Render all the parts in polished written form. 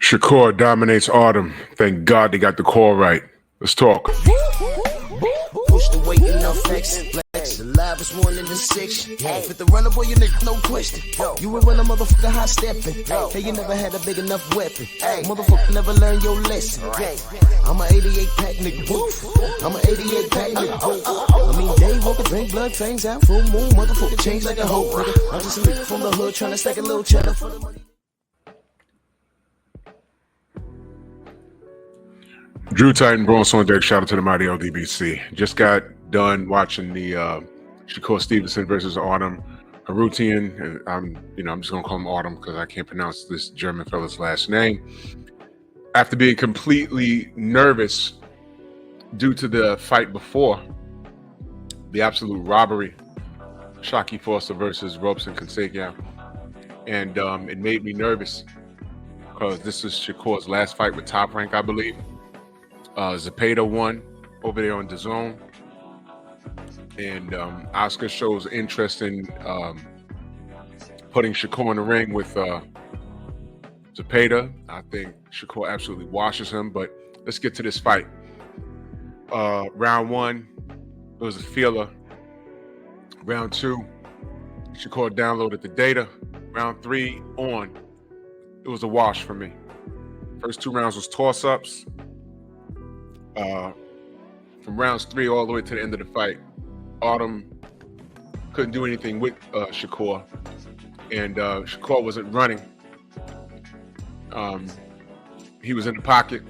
Shakur dominates Artem. Thank God they got the call right. Let's talk. Push the weight and flex. The live is 1 in the 6. With the runner boy, you nigga, no question. You will run a motherfucker high stepping. Hey, you never had a big enough weapon. Motherfucker never learned your lesson. I'm an 88 pack nigga. I'm an 88 pack nigga. I mean, day walker, drink blood, fangs out, full moon, motherfucker change like a hoe. I'm just a nigga from the hood trying to stack a little cheddar for the money. Drew Titan, Bronx on deck. Shout out to the mighty LDBC. Just got done watching the Shakur Stevenson versus Artem Harutyunyan. And I'm just gonna call him Artem because I can't pronounce this German fella's last name. After being completely nervous due to the fight before, the absolute robbery, Shakur Foster versus Robson Fonseca, and it made me nervous because this is Shakur's last fight with Top Rank, I believe. Zepeda won over there on DAZN, and Oscar shows interest in putting Shakur in the ring with Zepeda. I think Shakur absolutely washes him, but let's get to this fight. Round 1, it was a feeler. Round 2, Shakur downloaded the data. Round 3 on, it was a wash for me. First 2 rounds was toss-ups. From rounds 3 all the way to the end of the fight, Artem couldn't do anything with Shakur, and Shakur wasn't running. He was in the pocket.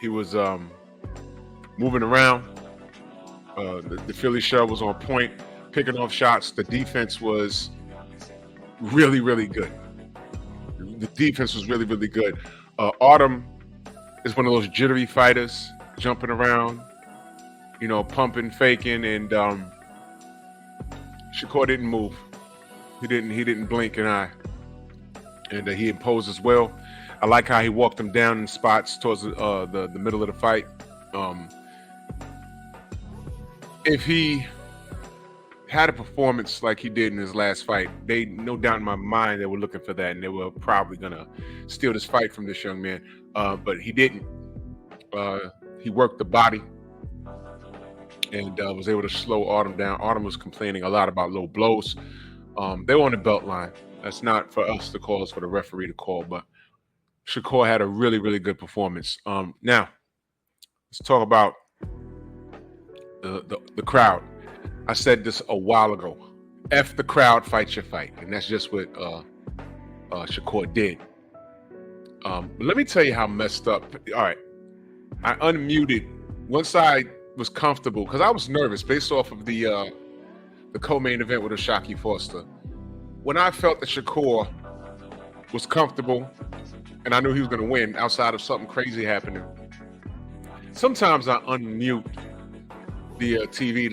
He was moving around. The Philly shell was on point, picking off shots. The defense was really, really good. The defense was really, really good. Artem is one of those jittery fighters, jumping around, pumping, faking, and Shakur didn't move. He didn't blink an eye, and he imposed as well. I like how he walked him down in spots towards the middle of the fight. If he had a performance like he did in his last fight, they, no doubt in my mind, they were looking for that, and they were probably gonna steal this fight from this young man. But he didn't. He worked the body and was able to slow Artem down. Artem was complaining a lot about low blows. They were on the belt line. That's not for us to call, it's for the referee to call. But Shakur had a really, really good performance. Now, let's talk about the crowd. I said this a while ago. F the crowd, fight your fight. And that's just what Shakur did. But let me tell you how messed up. All right, I unmuted once I was comfortable because I was nervous based off of the co-main event with Shakur Foster. When I felt that Shakur was comfortable and I knew he was going to win outside of something crazy happening, sometimes I unmute the TV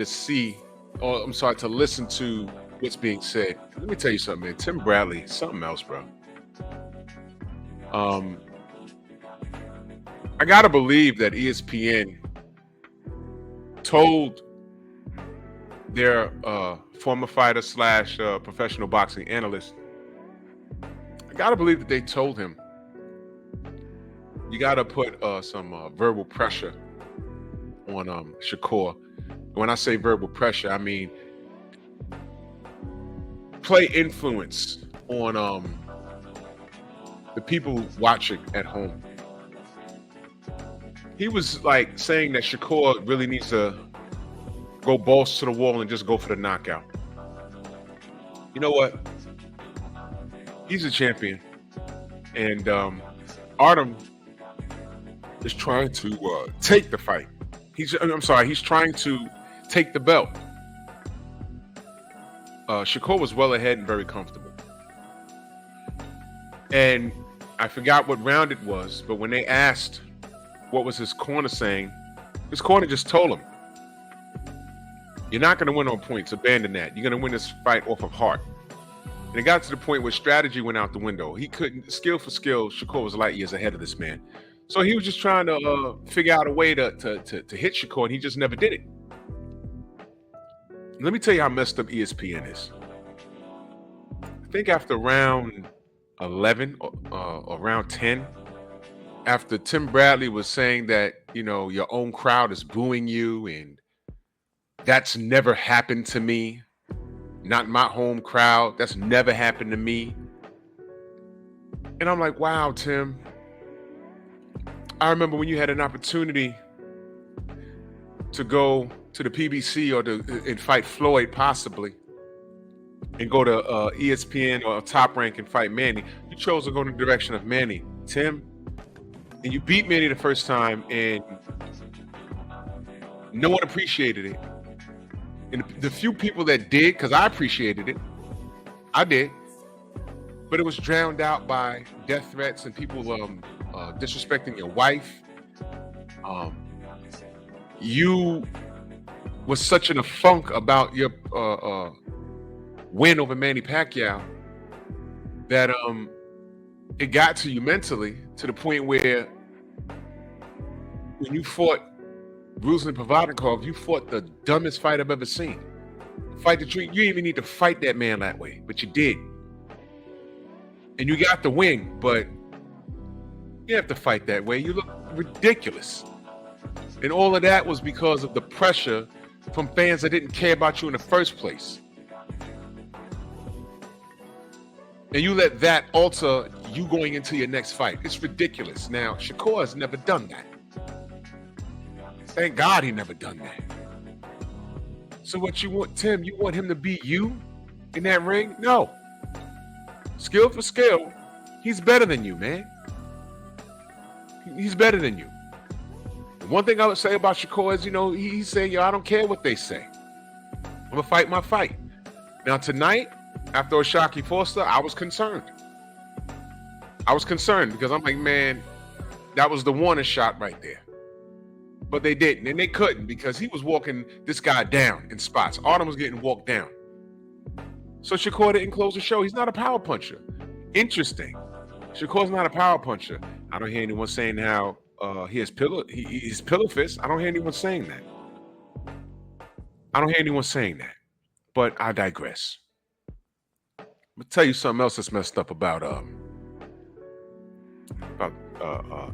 to listen to what's being said. Let me tell you something, man. Tim Bradley, something else, bro. I gotta believe that ESPN told their former fighter / professional boxing analyst, I gotta believe that they told him, you gotta put some verbal pressure on Shakur. When I say verbal pressure, I mean play influence on the people watching at home. He was like saying that Shakur really needs to go balls to the wall and just go for the knockout. You know what? He's a champion. And Artem is trying to take the fight. He's trying to take the belt. Shakur was well ahead and very comfortable. And I forgot what round it was, but when they asked what was his corner saying, his corner just told him, you're not going to win on points. Abandon that. You're going to win this fight off of heart. And it got to the point where strategy went out the window. He couldn't, skill for skill, Shakur was light years ahead of this man. So he was just trying to figure out a way to hit Shakur, and he just never did it. Let me tell you how messed up ESPN is. I think after round 11, around 10, after Tim Bradley was saying that, your own crowd is booing you, and that's never happened to me. Not my home crowd. That's never happened to me. And I'm like, wow, Tim. I remember when you had an opportunity to go to the PBC and fight Floyd possibly, and go to ESPN or Top Rank and fight Manny. You chose to go in the direction of Manny, Tim. And you beat Manny the first time, and no one appreciated it. And the few people that did, because I appreciated it, I did, but it was drowned out by death threats and people disrespecting your wife. You was such in a funk about your win over Manny Pacquiao that it got to you mentally, to the point where when you fought Ruslan Provodnikov, you fought the dumbest fight I've ever seen. Fight the tree. You didn't even need to fight that man that way, but you did. And you got the win, but you have to fight that way. You look ridiculous. And all of that was because of the pressure from fans that didn't care about you in the first place. And you let that alter you going into your next fight. It's ridiculous. Now, Shakur has never done that. Thank God he never done that. So what you want, Tim? You want him to beat you in that ring? No. Skill for skill, he's better than you, man. He's better than you. The one thing I would say about Shakur is, he's saying, I don't care what they say. I'm going to fight my fight. Now, tonight, after Oshaki Foster, I was concerned. Because I'm like, man, that was the warning shot right there. But they didn't, and they couldn't, because he was walking this guy down in spots. Artem was getting walked down. So Shakur didn't close the show. He's not a power puncher. Interesting. Shakur's not a power puncher. I don't hear anyone saying how he's pillow fist. I don't hear anyone saying that. But I digress. I'm gonna tell you something else that's messed up about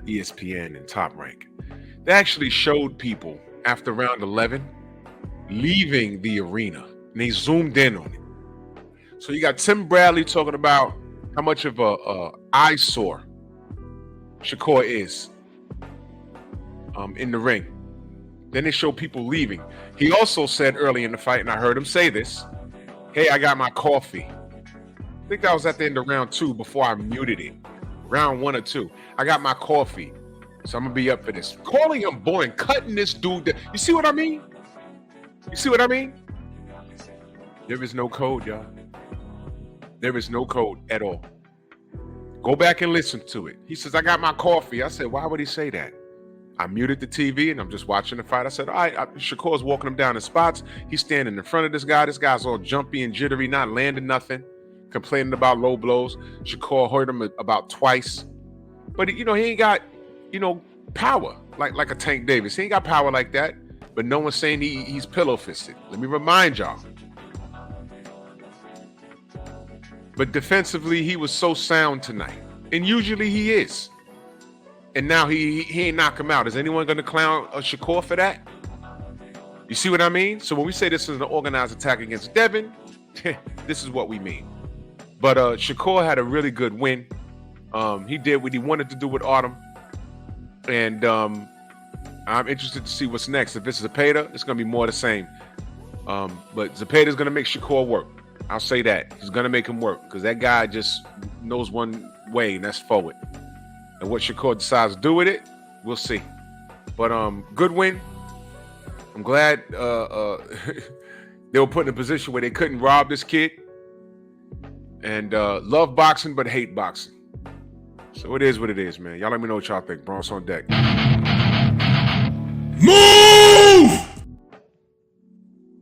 ESPN and Top Rank. They actually showed people after round 11 leaving the arena, and they zoomed in on it. So you got Tim Bradley talking about how much of a eyesore Shakur is in the ring. Then they show people leaving. He also said early in the fight, and I heard him say this, hey, I got my coffee. I think that was at the end of round 2 before I muted it. Round 1 or 2. I got my coffee. So I'm going to be up for this. Calling him boy and cutting this dude down. You see what I mean? There is no code, y'all. There is no code at all. Go back and listen to it. He says, I got my coffee. I said, why would he say that? I muted the TV and I'm just watching the fight. I said, all right, Shakur's walking him down in spots. He's standing in front of this guy. This guy's all jumpy and jittery, not landing nothing, complaining about low blows. Shakur hurt him about twice. But, he ain't got, power like a Tank Davis. He ain't got power like that. But no one's saying he's pillow fisted. Let me remind y'all. But defensively, he was so sound tonight. And usually he is. And now he ain't knock him out. Is anyone going to clown Shakur for that? You see what I mean? So when we say this is an organized attack against Devin, this is what we mean. But Shakur had a really good win. He did what he wanted to do with Artem. And I'm interested to see what's next. If it's Zepeda, it's going to be more of the same. But Zepeda's going to make Shakur work. I'll say that. He's going to make him work because that guy just knows one way, and that's forward. And what Shakur decides to do with it, we'll see. But good win. I'm glad they were put in a position where they couldn't rob this kid. And love boxing, but hate boxing. So it is what it is, man. Y'all let me know what y'all think. Bronx on deck. Move!